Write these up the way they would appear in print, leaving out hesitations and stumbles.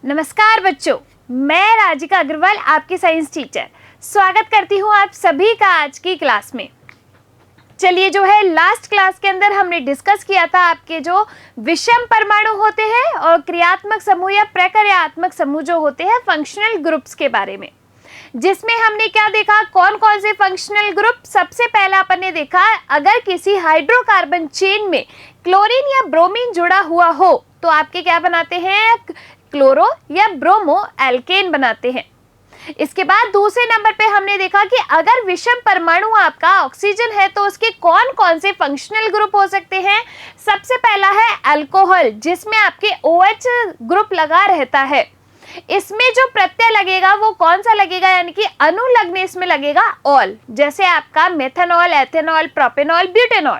नमस्कार बच्चों, मैं राजिका अग्रवाल आपकी साइंस टीचर स्वागत करती हूँ आप सभी का आज की क्लास में। चलिए, जो है लास्ट क्लास के अंदर हमने डिस्कस किया था आपके जो विषम परमाणु होते हैं और क्रियात्मक समूह या प्रक्रियात्मक समूह जो होते हैं फंक्शनल ग्रुप्स के बारे में, जिसमें हमने क्या देखा, कौन कौन से फंक्शनल ग्रुप। सबसे पहला अपन ने देखा, अगर किसी हाइड्रोकार्बन चेन में क्लोरीन या ब्रोमीन जुड़ा हुआ हो तो आपके क्या बनाते हैं, क्लोरो या ब्रोमो एल्केन बनाते हैं। इसके बाद दूसरे नंबर पे हमने देखा कि अगर विषम परमाणु आपका ऑक्सीजन है तो उसके कौन कौन से फंक्शनल ग्रुप हो सकते हैं। सबसे पहला है अल्कोहल, जिसमें आपके OH ग्रुप लगा रहता है। इसमें जो प्रत्यय लगेगा वो कौन सा लगेगा, यानी कि अनुलग्न इसमें लगेगा ऑल, जैसे आपका मेथनॉल, एथेनॉल, प्रोपेनॉल, ब्यूटेनॉल।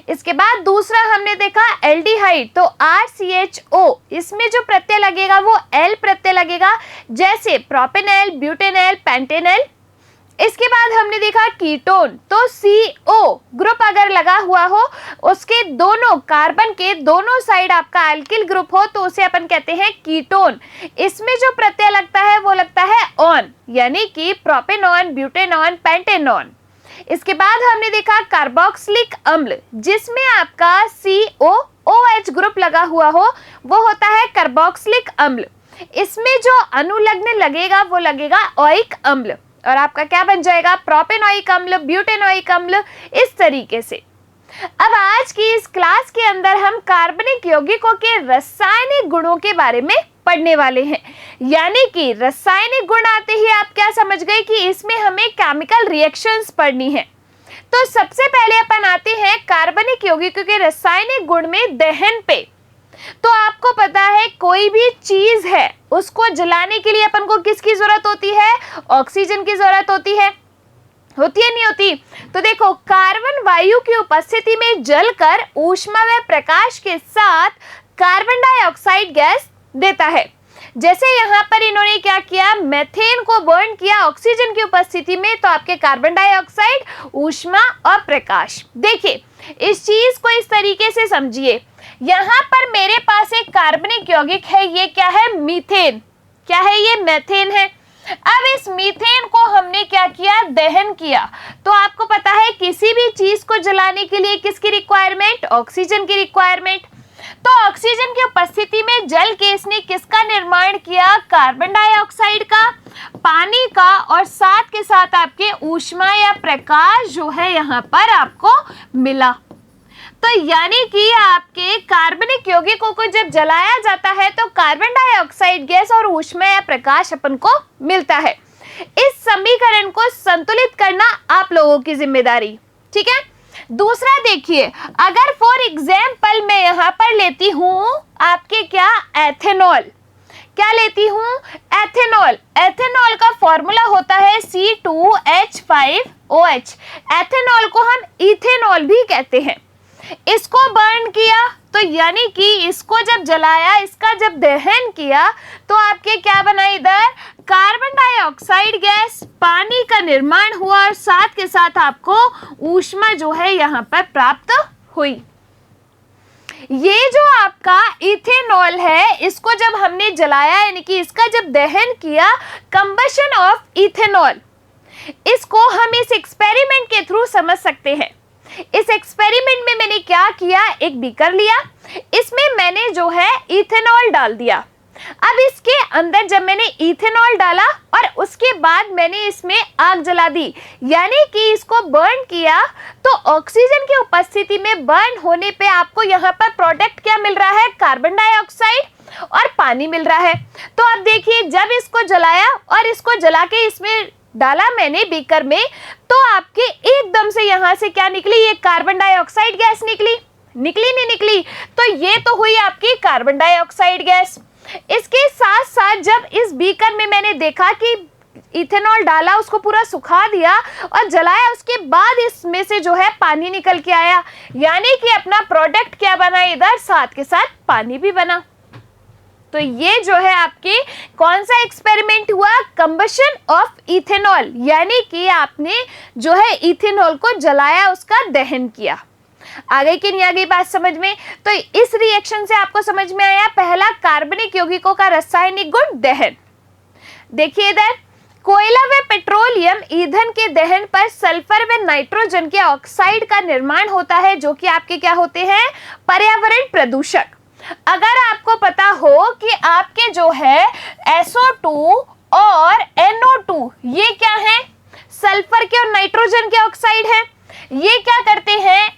इसके बाद दूसरा हमने देखा एल्डिहाइड, तो RCHO, इसमें जो प्रत्यय लगेगा वो L प्रत्यय लगेगा, जैसे प्रोपेनॉल, ब्यूटेनॉल, पेंटेनॉल। इसके बाद हमने देखा कीटोन, तो CO ग्रुप अगर लगा हुआ हो, उसके दोनों कार्बन के दोनों साइड आपका एल्किल ग्रुप हो तो उसे अपन कहते हैं कीटोन। इसमें जो प्रत्यय लगता है वो लगता है ऑन, यानी कि प्रोपेनॉन, ब्यूटेनॉन, पेंटेनॉन। इसके बाद हमने देखा कार्बोक्सिलिक अम्ल, जिसमें आपका COOH ग्रुप लगा हुआ हो वो होता है कार्बोक्सिलिक अम्ल। इसमें जो अनुलग्न लगेगा वो लगेगा ओइक अम्ल, और आपका क्या बन जाएगा, प्रोपेनोइक अम्ल, ब्यूटेनोइक अम्ल, इस तरीके से। अब आज की इस क्लास के अंदर हम कार्बनिक यौगिकों के रासायनिक गुणों के बारे में पढ़ने वाले हैं। यानी कि रासायनिक गुण आते ही आप क्या समझ गए कि इसमें हमें केमिकल रिएक्शंस पढ़नी है। तो सबसे पहले अपन आते हैं कार्बनिक यौगिकों के रासायनिक गुण में दहन पे। तो आपको पता है कोई भी चीज है उसको जलाने के लिए अपन को किसकी जरूरत होती है, ऑक्सीजन की जरूरत होती है या नहीं होती। तो देखो, कार्बन वायु की उपस्थिति में जलकर ऊष्मा व प्रकाश के साथ कार्बन डाइऑक्साइड गैस देता है। जैसे यहाँ पर इन्होंने क्या किया, मेथेन को बर्न किया ऑक्सीजन की उपस्थिति में, तो आपके कार्बन डाइऑक्साइड, ऊष्मा और प्रकाश। देखिए, इस चीज को इस तरीके से समझिए। यहाँ पर मेरे पास एक कार्बनिक यौगिक है, ये क्या है, मीथेन। क्या है ये, मेथेन है। अब इस मीथेन को हमने क्या किया, दहन किया। तो आपको पता है किसी भी चीज को जलाने के लिए किसकी रिक्वायरमेंट, ऑक्सीजन की रिक्वायरमेंट। तो ऑक्सीजन की उपस्थिति में जल के इसने किसका निर्माण किया, कार्बन डाइऑक्साइड का, पानी का, और साथ के साथ आपके ऊष्मा या प्रकाश जो है यहाँ पर आपको मिला। तो यानी कि आपके कार्बनिक यौगिकों को जब जलाया जाता है तो कार्बन डाइऑक्साइड गैस और ऊष्मा या प्रकाश अपन को मिलता है। इस समीकरण को संतुलित करना आप लोगों की जिम्मेदारी, ठीक है। दूसरा देखिए, अगर फॉर एग्जाम्पल मैं यहाँ पर लेती हूँ आपके क्या, एथेनॉल। क्या लेती हूँ, एथेनॉल। एथेनॉल का फॉर्मूला होता है C2H5OH। एथेनॉल को हम इथेनॉल भी कहते हैं। इसको बर्न किया, तो यानी कि इसको जब जलाया, इसका जब दहन किया, तो आपके क्या बना, इधर कार्बन डाइऑक्साइड गैस, पानी का निर्माण हुआ, और साथ के साथ आपको ऊष्मा जो है यहाँ पर प्राप्त हुई। ये जो आपका इथेनॉल है, इसको जब हमने जलाया, यानी कि इसका जब दहन किया, कंबशन ऑफ इथेनॉल, इसको हम इस एक्सपेरिमेंट के थ्रू समझ सकते हैं। इस एक्सपेरिमेंट में मैंने क्या किया, एक बीकर लिया, इसमें मैंने जो है इथेनॉल डाल दिया। अब इसके अंदर जब मैंने इथेनॉल डाला और उसके बाद मैंने इसमें आग जला दी, यानी कि इसको बर्न किया, तो ऑक्सीजन की उपस्थिति में बर्न होने पे आपको यहाँ पर प्रोडक्ट क्या मिल रहा है, कार्बन डाइऑक्साइड और पानी मिल रहा है। तो अब देखिए, जब इसको जलाया और इसको जला के इसमें डाला मैंने बीकर में, तो आपके एकदम से यहाँ से क्या निकली, ये कार्बन डाइऑक्साइड गैस निकली, नहीं निकली। तो ये तो हुई आपकी कार्बन डाइऑक्साइड गैस। इसके साथ साथ जब इस बीकर में मैंने देखा कि इथेनॉल डाला, उसको पूरा सुखा दिया और जलाया, उसके बाद इसमें से जो है पानी निकल के आया, यानी कि अपना प्रोडक्ट क्या बना, इधर साथ के साथ पानी भी बना। तो ये जो है आपके कौन सा एक्सपेरिमेंट हुआ, कंबशन ऑफ इथेनॉल, यानी कि आपने जो है इथेनॉल को जलाया, उसका दहन किया। आ गई कि नहीं आ गई बात समझ में? तो इस रिएक्शन से आपको समझ में आया पहला कार्बनिक यौगिकों का रासायनिक गुण दहन। देखिए इधर, कोयला व पेट्रोलियम ईंधन के दहन पर सल्फर व नाइट्रोजन के ऑक्साइड का निर्माण होता है, जो कि आपके क्या होते हैं, पर्यावरण प्रदूषक। अगर आपको पता हो कि आपके जो है SO2 और NO2 ये क्या है, सल्फर के और नाइट्रोजन के ऑक्साइड है, ये क्या करते हैं,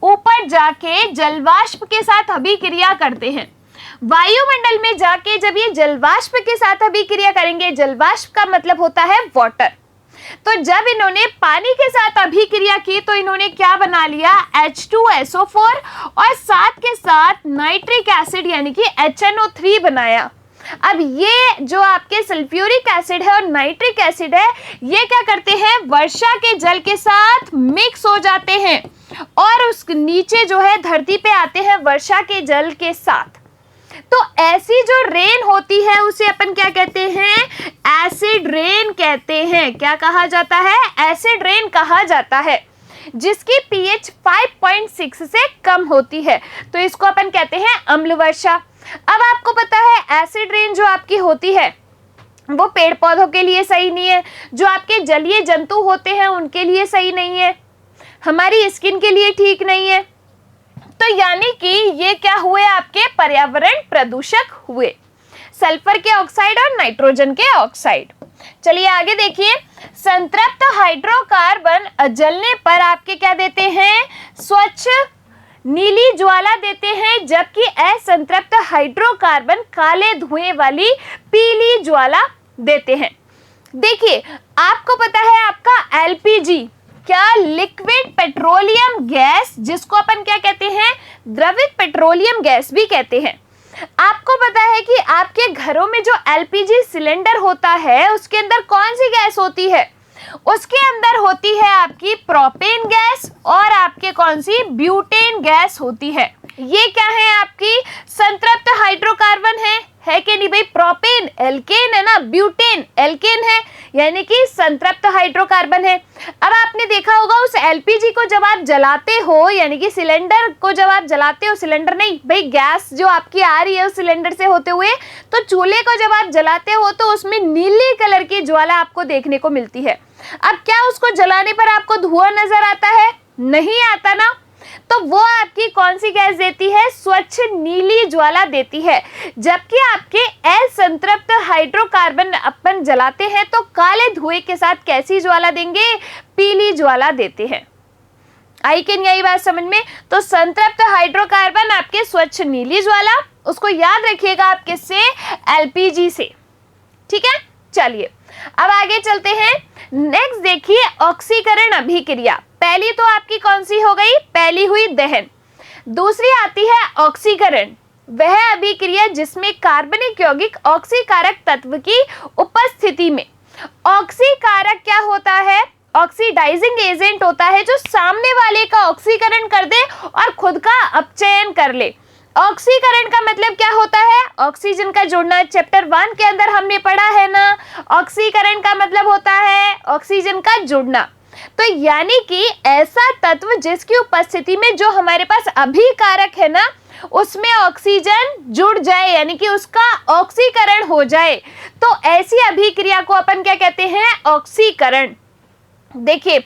ऊपर जाके जलवाष्प के साथ अभिक्रिया करते हैं। वायुमंडल में जाके जब ये जलवाष्प के साथ अभिक्रिया करेंगे, जलवाष्प का मतलब होता है वाटर, तो जब इन्होंने पानी के साथ अभिक्रिया की तो इन्होंने क्या बना लिया, H2SO4 और साथ के साथ नाइट्रिक एसिड यानी कि HNO3 बनाया। अब ये जो आपके सल्फ्यूरिक एसिड है और नाइट्रिक एसिड है, ये क्या करते हैं, वर्षा के जल के साथ मिक्स हो जाते हैं और उस नीचे जो है धरती पे आते हैं वर्षा के जल के साथ। तो ऐसी जो रेन होती है उसे अपन क्या कहते हैं, एसिड रेन कहते हैं। क्या कहा जाता है, एसिड रेन कहा जाता है, जिसकी pH 5.6 से कम होती है, तो इसको अपन कहते हैं अम्ल वर्षा। अब आपको पता है एसिड रेन जो आपकी होती है वो पेड़ पौधों के लिए सही नहीं है, जो आपके जलीय जंतु होते हैं उनके लिए सही नहीं है, हमारी स्किन के लिए ठीक नहीं है। तो यानी कि ये क्या हुए, आपके पर्यावरण प्रदूषक हुए, सल्फर के ऑक्साइड और नाइट्रोजन के ऑक्साइड। चलिए आगे देखिए, संतृप्त हाइड्रोकार्बन जलने पर आपके क्या देते हैं, स्वच्छ नीली ज्वाला देते हैं, जबकि असंतृप्त हाइड्रोकार्बन काले धुएं वाली पीली ज्वाला देते हैं। देखिए आपको पता है आपका LPG क्या, लिक्विड पेट्रोलियम गैस, जिसको अपन क्या कहते हैं, द्रवित पेट्रोलियम गैस भी कहते हैं। आपको पता है कि आपके घरों में जो LPG सिलेंडर होता है उसके अंदर कौन सी गैस होती है, उसके अंदर होती है आपकी प्रोपेन गैस और आपके कौन सी, ब्यूटेन गैस होती है। ये क्या है, आपकी संतृप्त हाइड्रोकार्बन है कि नहीं भाई, प्रोपेन एल्केन है ना, ब्यूटेन एल्केन है, यानी कि संतृप्त हाइड्रोकार्बन है। अब आपने देखा होगा उस LPG को जब आप जलाते हो, यानी कि सिलेंडर को जब आप जलाते हो, सिलेंडर नहीं भाई, गैस जो आपकी आ रही है उस सिलेंडर से होते हुए, तो चूल्हे को जब आप जलाते हो तो उसमें नीली कलर की ज्वाला आपको देखने को मिलती है। अब क्या उसको जलाने पर आपको धुआं नजर आता है, नहीं आता ना, तो वो आपकी कौन सी गैस देती है, स्वच्छ नीली ज्वाला देती है। जबकि आपके असंतृप्त हाइड्रोकार्बन अपन जलाते हैं तो काले धुएं के साथ कैसी ज्वाला देंगे, पीली ज्वाला देते हैं। आई कि नहीं आई बात समझ में? तो संतृप्त हाइड्रोकार्बन आपके स्वच्छ नीली ज्वाला, उसको याद रखिएगा आप किससे, LPG से, ठीक है। चलिए अब आगे चलते हैं। नेक्स्ट देखिए, ऑक्सीकरण अभिक्रिया। पहली तो आपकी कौन सी हो गई, पहली हुई दहन, दूसरी आती है ऑक्सीकरण, वह अभिक्रिया जिसमें कार्बनिक यौगिक ऑक्सीकारक तत्व की उपस्थिति में, ऑक्सीकारक क्या होता है, ऑक्सीडाइजिंग एजेंट होता है जो सामने वाले का ऑक्सीकरण कर दे और खुद का अपचयन कर ले। ऑक्सीकरण का मतलब क्या होता है, ऑक्सीजन का जुड़ना, चैप्टर 1 के अंदर हमने पढ़ा है ना, ऑक्सीकरण का मतलब होता है ऑक्सीजन का जुड़ना। तो यानी कि ऐसा तत्व जिसकी उपस्थिति में जो हमारे पास अभिकारक है ना, उसमें ऑक्सीजन जुड़ जाए, यानी कि उसका ऑक्सीकरण हो जाए, तो ऐसी अभिक्रिया को अपन क्या कहते हैं, ऑक्सीकरण। देखिए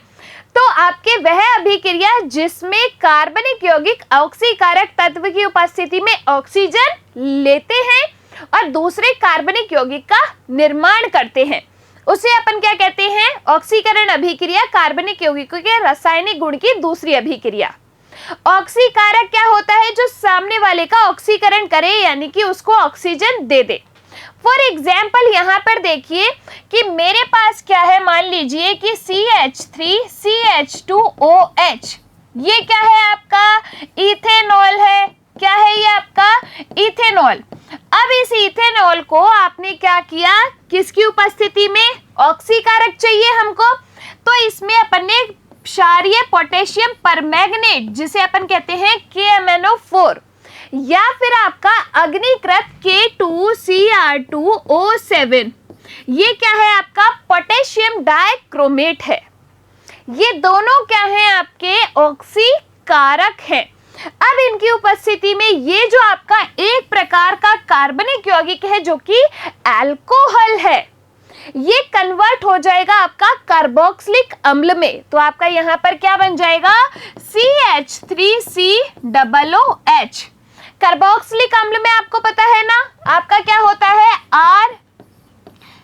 तो आपके वह अभिक्रिया जिसमें कार्बनिक यौगिक ऑक्सीकारक तत्व की उपस्थिति में ऑक्सीजन लेते हैं और दूसरे कार्बनिक यौगिक का निर्माण करते हैं, उसे अपन क्या कहते हैं, ऑक्सीकरण अभिक्रिया। कार्बनिक यौगिकों के रासायनिक गुण की दूसरी अभिक्रिया। ऑक्सीकारक क्या होता है, जो सामने वाले का ऑक्सीकरण करे, यानी कि उसको oxygen they they. For example यहाँ पर देखिए कि मेरे पास क्या है, मान लीजिए कि CH3CH2OH, ये क्या है आपका, इथेनॉल है। क्या है ये आपका, इथेनॉल। अब इस इथेनॉल को आपने क्या किया, किसकी उपस्थिति में, ऑक्सीकारक चाहिए हमको, तो इसमें अपन ने क्षारीय पोटेशियम परमैंगनेट, जिसे अपन कहते हैं KMnO4, या फिर आपका अग्निकृत K2Cr2O7, ये क्या है आपका, पोटेशियम डाइक्रोमेट है। ये दोनों क्या है आपके, ऑक्सीकारक कारक हैं। अब इनकी उपस्थिति में ये जो आपका एक प्रकार का कार्बनिक यौगिक है जो कि अल्कोहल है, ये कन्वर्ट हो जाएगा आपका कार्बोक्सिलिक अम्ल में। तो आपका यहाँ पर क्या बन जाएगा, CH3COOH। कार्बोक्सिलिक अम्ल में आपको पता है ना आपका क्या होता है,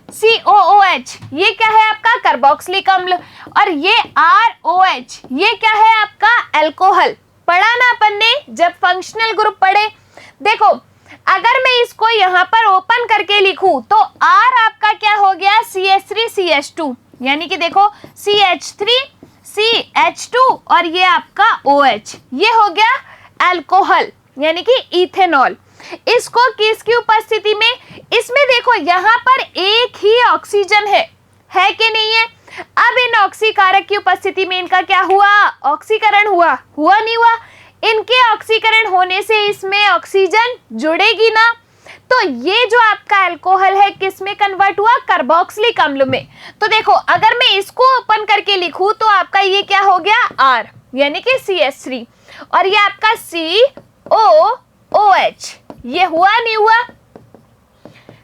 RCOOH, ये क्या है आपका कार्बोक्सिलिक अम्ल, और ये ROH, ये क्या है आपका अल्कोहल। पढ़ा ना अपन ने जब फंक्शनल ग्रुप पढ़े। देखो अगर मैं इसको यहाँ पर ओपन करके लिखूं तो R आपका क्या हो गया, CH3CH2, यानी कि देखो CH3CH2 और ये आपका OH, ये हो गया अल्कोहल यानी कि इथेनॉल। इसको किसकी उपस्थिति में, इसमें देखो यहाँ पर एक ही ऑक्सीजन है कि नहीं है। अब इन ऑक्सीकारक की उपस्थिति में इनका क्या हुआ, ऑक्सीकरण हुआ नहीं हुआ। इनके ऑक्सीकरण होने से इसमें ऑक्सीजन जुड़ेगी ना, तो ये जो आपका अल्कोहल है किस में कन्वर्ट हुआ, कार्बोक्सिलिक अम्ल में। तो देखो अगर मैं इसको ओपन करके लिखूं तो आपका ये क्या हो गया, R यानी कि CH3, और ये आपका COOH, ये हुआ नहीं हुआ,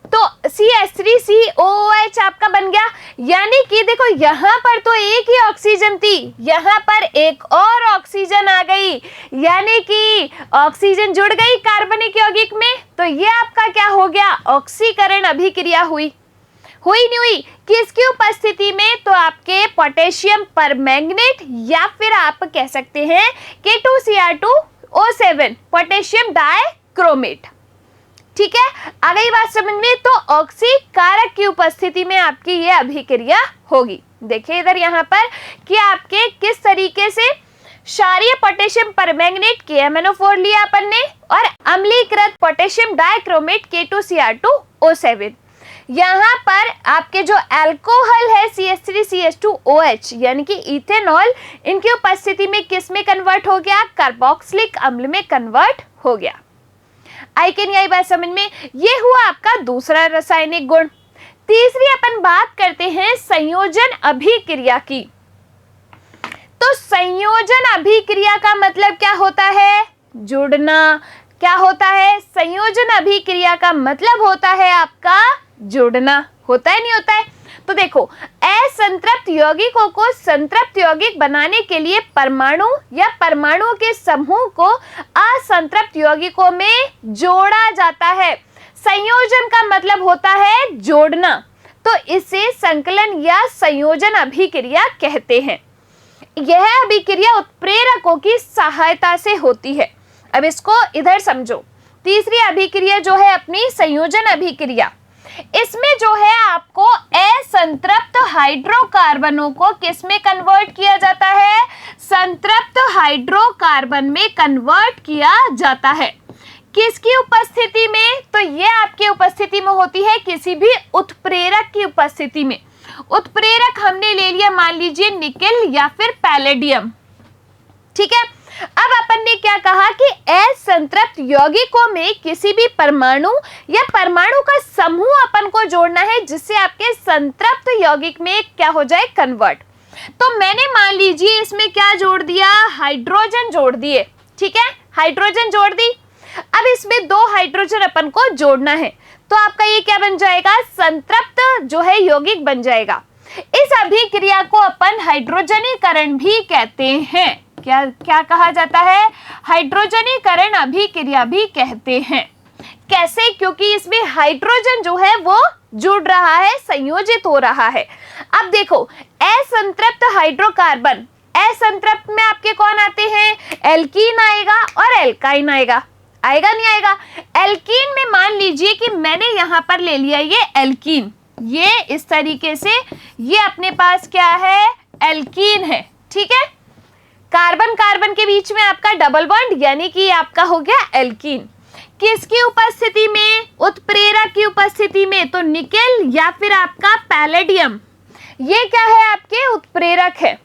तो CH3COOH आपका बन गया। यानी कि देखो यहाँ पर तो एक ही ऑक्सीजन थी, यहाँ पर एक और ऑक्सीजन आ गई, यानी कि ऑक्सीजन जुड़ गई कार्बनिक यौगिक में। तो ये आपका क्या हो गया, ऑक्सीकरण अभिक्रिया हुई नहीं हुई, किसकी उपस्थिति में, तो आपके पोटेशियम परमैंगनेट या फिर आप कह सकते हैं K2Cr2O7 पोटेशियम डाइक्रोमेट। ठीक है, आ गई बात समझ में। तो ऑक्सीकारक की उपस्थिति में आपकी ये अभिक्रिया होगी। देखिए इधर यहाँ पर कि आपके किस तरीके से क्षारीय पोटेशियम परमैंगनेट KMnO4 लिया अपन ने, और अम्लीकृत पोटेशियम डाइक्रोमेट K2Cr2O7। यहाँ पर आपके जो अल्कोहल है CH3CH2OH यानी कि इथेनॉल, इनकी उपस्थिति में किस में कन्वर्ट हो गया, कार्बोक्सिलिक अम्ल में कन्वर्ट हो गया। आई कैन यही बात समझ में। ये हुआ आपका दूसरा रासायनिक गुण। तीसरी अपन बात करते हैं संयोजन अभिक्रिया की। तो संयोजन अभिक्रिया का मतलब क्या होता है, जुड़ना। क्या होता है, संयोजन अभिक्रिया का मतलब होता है आपका जुड़ना। होता है नहीं होता है। तो देखो असंतृप्त यौगिकों को संतृप्त यौगिक बनाने के लिए परमाणु या परमाणुओं के समूह को असंतृप्त यौगिकों में जोड़ा जाता है। संयोजन का मतलब होता है जोड़ना, तो इसे संकलन या संयोजन अभिक्रिया कहते हैं। यह अभिक्रिया उत्प्रेरकों की सहायता से होती है। अब इसको इधर समझो। तीसरी अभिक्रिया जो है अपनी संयोजन अभिक्रिया, इसमें जो है आपको असंतृप्त हाइड्रोकार्बनों को किस में कन्वर्ट किया जाता है, संतृप्त हाइड्रोकार्बन में कन्वर्ट किया जाता है। किसकी उपस्थिति में, तो ये आपकी उपस्थिति में होती है किसी भी उत्प्रेरक की उपस्थिति में। उत्प्रेरक हमने ले लिया मान लीजिए निकेल या फिर पैलेडियम। ठीक है, अब अपन ने क्या कहा कि असंतृप्त यौगिकों में किसी भी परमाणु या परमाणु का समूह अपन को जोड़ना है जिससे आपके संतृप्त यौगिक में क्या हो जाए, कन्वर्ट। तो मैंने मान लीजिए इसमें क्या जोड़ दिया, हाइड्रोजन जोड़ दिए। ठीक है, हाइड्रोजन जोड़ दी। अब इसमें 2 हाइड्रोजन अपन को जोड़ना है, तो आपका ये क्या बन जाएगा, संतृप्त जो है यौगिक बन जाएगा। इस अभिक्रिया को अपन हाइड्रोजनीकरण भी कहते हैं। क्या कहा जाता है, हाइड्रोजनीकरण अभिक्रिया भी कहते हैं। कैसे, क्योंकि इसमें हाइड्रोजन जो है वो जुड़ रहा है, संयोजित हो रहा है। अब देखो असंतृप्त हाइड्रोकार्बन, असंतृप्त में आपके कौन आते हैं, एल्कीन आएगा और एल्काइन आएगा। आएगा नहीं आएगा। एल्कीन में मान लीजिए कि मैंने यहाँ पर ले लिया ये एल्कीन, ये इस तरीके से ये अपने पास क्या है, एल्कीन है। ठीक है, कार्बन कार्बन के बीच में आपका डबल बॉन्ड यानी कि आपका हो गया एल्कीन। किसकी उपस्थिति में, उत्प्रेरक की उपस्थिति में, तो निकेल या फिर आपका पैलेडियम, ये क्या है आपके उत्प्रेरक है।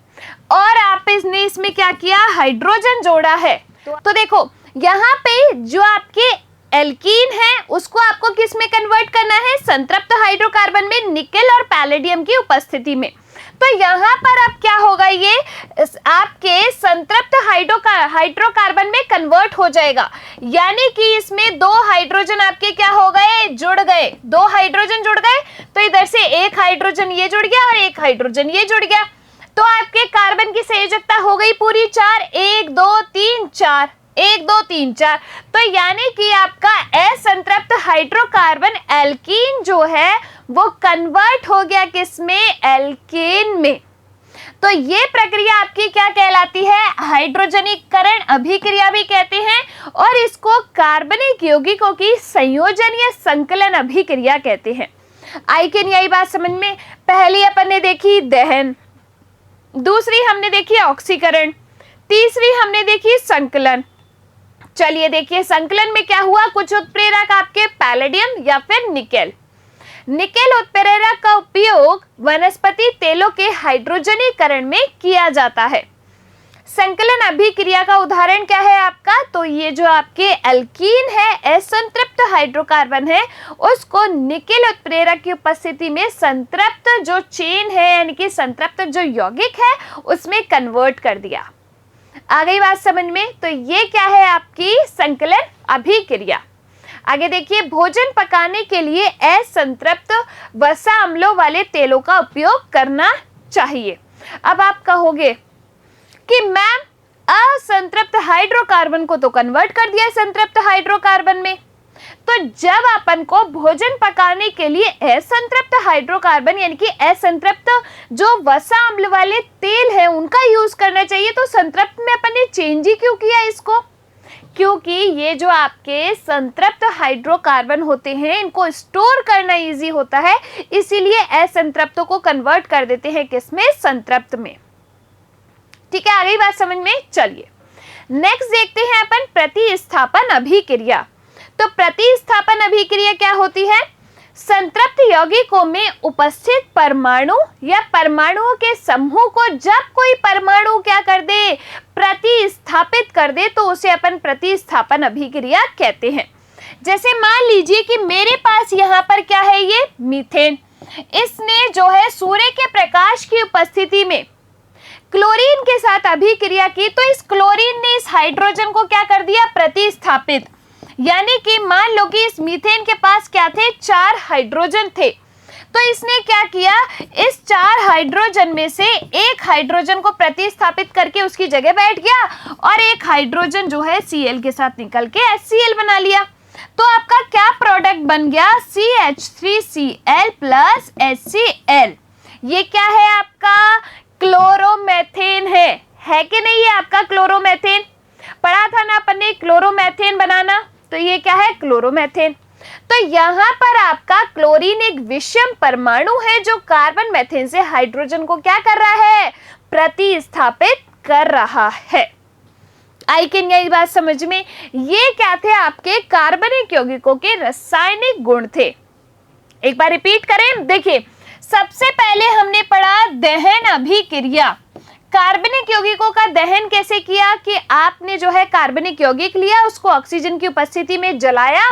और आप इसने इसमें क्या किया, हाइड्रोजन जोड़ा है। तो देखो यहाँ पे जो आपके एल्कीन है उसको आपको किस में कन्वर्ट करना है, संतृप्त हाइड्रोकार्बन में, निकेल और पैलेडियम की उपस्थिति में। तो यहाँ पर अब क्या होगा, ये आपके संतृप्त हाइड्रोकार्बन में कन्वर्ट हो जाएगा, यानी कि इसमें दो हाइड्रोजन आपके क्या हो गए, जुड़ गए, दो हाइड्रोजन जुड़ गए। तो इधर से एक हाइड्रोजन ये जुड़ गया और एक हाइड्रोजन ये जुड़ गया, तो आपके कार्बन की संयोजकता हो गई पूरी 4, 1 2 3 4, 1 2 3 4। तो यानी कि आपका असंतृप्त हाइड्रोकार्बन एल्कीन जो है वो कन्वर्ट हो गया किसमें, एल्केन में। तो ये प्रक्रिया आपकी क्या कहलाती है, हाइड्रोजनीकरण अभिक्रिया भी कहते हैं, और इसको कार्बनिक यौगिकों की संयोजन या संकलन अभिक्रिया कहते हैं। आई कैन यही बात समझ में। पहली अपन ने देखी दहन, दूसरी हमने देखी ऑक्सीकरण, तीसरी हमने देखी संकलन। चलिए देखिए संकलन में क्या हुआ, कुछ उत्प्रेरक आपके पैलेडियम या फिर निकेल। निकेल उत्प्रेरक का उपयोग वनस्पति तेलों के हाइड्रोजनीकरण में किया जाता है। संकलन अभिक्रिया का उदाहरण क्या है आपका, तो ये जो आपके एल्कीन है, असंतृप्त हाइड्रोकार्बन है, उसको निकेल उत्प्रेरक की उपस्थिति में संतृप्त जो चेन है यानी कि संतृप्त जो यौगिक है उसमें कन्वर्ट कर दिया। आ गई बात समझ में। तो ये क्या है आपकी संकलन अभिक्रिया। आगे देखिए, भोजन पकाने के लिए असंतृप्त वसा अम्लों वाले तेलों का उपयोग करना चाहिए। अब आप कहोगे कि मैम असंतृप्त हाइड्रोकार्बन को तो कन्वर्ट कर दिया संतृप्त हाइड्रोकार्बन में, तो जब अपन को भोजन पकाने के लिए असंतृप्त हाइड्रोकार्बन यानी कि असंतृप्त जो वसा अम्ल वाले तेल है उनका यूज करना चाहिए, तो संतृप्त में अपन ने चेंज ही क्यों किया इसको, क्योंकि ये जो आपके संतृप्त हाइड्रोकार्बन होते हैं इनको स्टोर करना इजी होता है, इसीलिए असंतृप्तों को कन्वर्ट कर देते हैं किसमें, संतृप्त में। ठीक है, आ गई बात समझ में। चलिए नेक्स्ट देखते हैं अपन प्रतिस्थापन अभिक्रिया। तो प्रतिस्थापन अभिक्रिया क्या होती है, संतृप्त यौगिकों में उपस्थित परमाणु या परमाणुओं के समूह को जब कोई परमाणु क्या कर दे, प्रतिस्थापित कर दे, तो उसे अपन प्रतिस्थापन अभिक्रिया कहते हैं। जैसे मान लीजिए कि मेरे पास यहाँ पर क्या है, ये मीथेन, इसने जो है सूर्य के प्रकाश की उपस्थिति में क्लोरीन के साथ अभिक्रिया की, तो इस क्लोरीन ने इस हाइड्रोजन को क्या कर दिया, प्रतिस्थापित। यानी कि मान लो कि इस मीथेन के पास क्या थे, 4 हाइड्रोजन थे, तो इसने क्या किया, इस 4 हाइड्रोजन में से एक हाइड्रोजन को प्रतिस्थापित करके उसकी जगह बैठ गया और एक हाइड्रोजन जो है Cl के साथ निकल के HCl बना लिया। तो आपका क्या प्रोडक्ट बन गया, CH3Cl प्लस HCl। ये क्या है आपका, क्लोरोमेथेन है कि नहीं, ये आपका क्लोरोमेथेन पढ़ा था ना अपन ने, क्लोरोमेथेन बनाना, तो ये क्या है, क्लोरोमेथेन। तो यहाँ पर आपका क्लोरीन एक विषम परमाणु है जो कार्बन मेथेन से हाइड्रोजन को क्या कर रहा है, प्रतिस्थापित कर रहा है। आई कैन यही बात समझ में। ये क्या थे, आपके कार्बनिक यौगिकों के रासायनिक गुण थे। एक बार रिपीट करें, देखिए सबसे पहले हमने पढ़ा दहन अभिक्रिया, कार्बनिक यौगिकों का दहन कैसे किया कि आपने जो है कार्बनिक यौगिक लिया, उसको ऑक्सीजन की उपस्थिति में जलाया,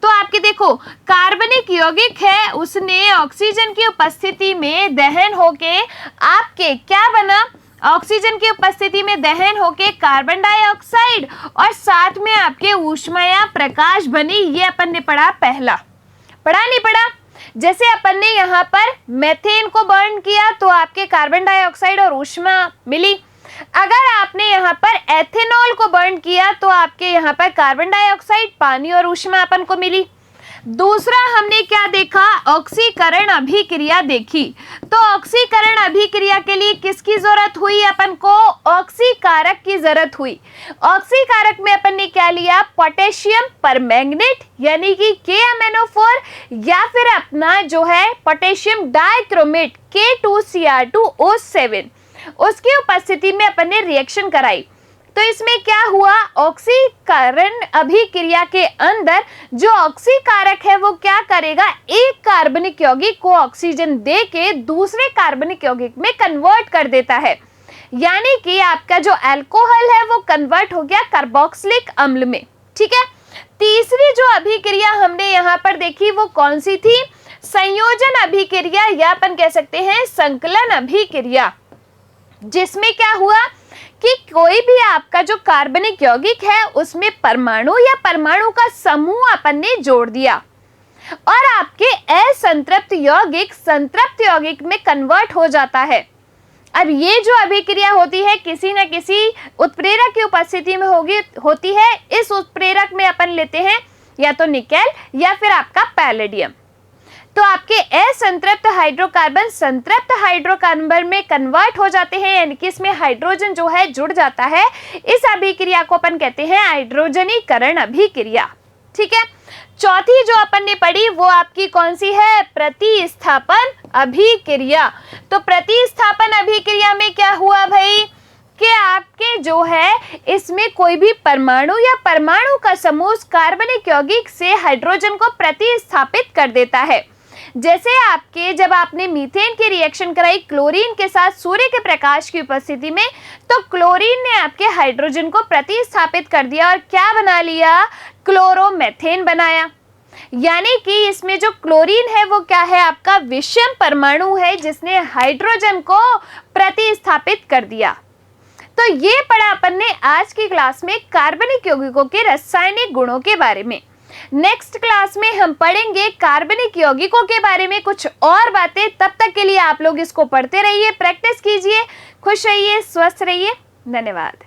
तो आपके देखो कार्बनिक यौगिक है, उसने ऑक्सीजन की उपस्थिति में दहन होके आपके क्या बना, ऑक्सीजन की उपस्थिति में दहन होके कार्बन डाइऑक्साइड और साथ में आपके ऊष्मा या प्रकाश बनी। ये अपन ने पढ़ा, पहला पढ़ा नहीं पढ़ा। जैसे अपन ने यहाँ पर मेथेन को बर्न किया तो आपके कार्बन डाइऑक्साइड और ऊष्मा मिली। अगर आपने यहाँ पर एथेनॉल को बर्न किया तो आपके यहाँ पर कार्बन डाइऑक्साइड, पानी और ऊष्मा अपन को मिली। दूसरा हमने क्या देखा, ऑक्सीकरण अभिक्रिया देखी। तो ऑक्सीकरण अभिक्रिया के लिए किसकी जरूरत हुई, अपन को ऑक्सीकारक की जरूरत हुई। ऑक्सीकारक में अपन ने क्या लिया, पोटेशियम परमैंगनेट यानी कि KMnO4 या फिर अपना जो है पोटेशियम डाइक्रोमेट K2Cr2O7, उसकी उपस्थिति में अपन ने रिएक्शन कराई। तो इसमें क्या हुआ, ऑक्सीकरण अभिक्रिया के अंदर जो ऑक्सीकारक है वो क्या करेगा, एक कार्बनिक यौगिक को ऑक्सीजन दे के दूसरे कार्बनिक यौगिक में कन्वर्ट कर देता है। यानी कि आपका जो अल्कोहल है वो कन्वर्ट हो गया कार्बोक्सिलिक अम्ल में। ठीक है, तीसरी जो अभिक्रिया हमने यहाँ पर देखी वो कौन सी थी? संयोजन अभिक्रिया या अपन कह सकते हैं संकलन अभिक्रिया, जिसमें क्या हुआ कि कोई भी आपका जो कार्बनिक यौगिक है उसमें परमाणु या परमाणु का समूह अपन ने जोड़ दिया और आपके असंतृप्त यौगिक संतृप्त यौगिक में कन्वर्ट हो जाता है। अब ये जो अभिक्रिया होती है किसी न किसी उत्प्रेरक की उपस्थिति में होती है। इस उत्प्रेरक में अपन लेते हैं या तो निकेल या फिर आपका पैलेडियम। तो आपके असंतृप्त हाइड्रोकार्बन संतृप्त हाइड्रोकार्बन में कन्वर्ट हो जाते हैं, यानी कि इसमें हाइड्रोजन जो है जुड़ जाता है। इस अभिक्रिया को अपन कहते हैं हाइड्रोजनीकरण अभिक्रिया। ठीक है, चौथी जो अपन ने पढ़ी वो आपकी कौन सी है? प्रतिस्थापन अभिक्रिया। तो प्रतिस्थापन अभिक्रिया में क्या हुआ भाई कि आपके जो है इसमें कोई भी परमाणु या परमाणु का समूह कार्बनिक यौगिक से हाइड्रोजन को प्रतिस्थापित कर देता है। जैसे आपके जब आपने मीथेन की रिएक्शन कराई क्लोरीन के साथ सूर्य के प्रकाश की उपस्थिति में, तो क्लोरीन ने आपके हाइड्रोजन को प्रतिस्थापित कर दिया और क्या बना लिया? क्लोरोमेथेन बनाया। यानी कि इसमें जो क्लोरीन है वो क्या है? आपका विषम परमाणु है जिसने हाइड्रोजन को प्रतिस्थापित कर दिया। तो ये पढ़ा अपन ने आज की क्लास में कार्बनिक यौगिकों के रासायनिक गुणों के बारे में। नेक्स्ट क्लास में हम पढ़ेंगे कार्बनिक यौगिकों के बारे में कुछ और बातें। तब तक के लिए आप लोग इसको पढ़ते रहिए, प्रैक्टिस कीजिए, खुश रहिए, स्वस्थ रहिए। धन्यवाद।